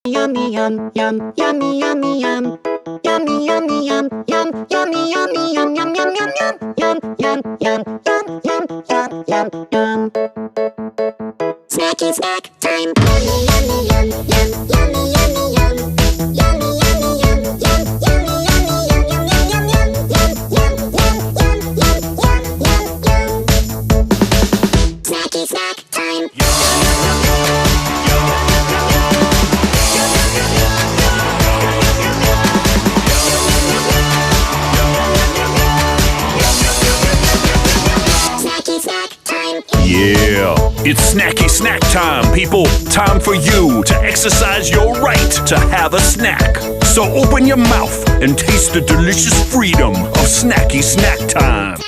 Yummy yum yum yummy yummy yum. Yummy yummy yum yum yummy yummy yum yum yum yum yum yum yum yum yum yum yum yum. Snacky snack time. Yummy yummy yum yum yummy yummy yum. Yummy yummy yum yum yummy yummy yum yum yum yum yum yum yum yum yum yum yum. Snacky snack time. Yeah, it's snacky snack time, people. Time for you to exercise your right to have a snack. So open your mouth and taste the delicious freedom of snacky snack time.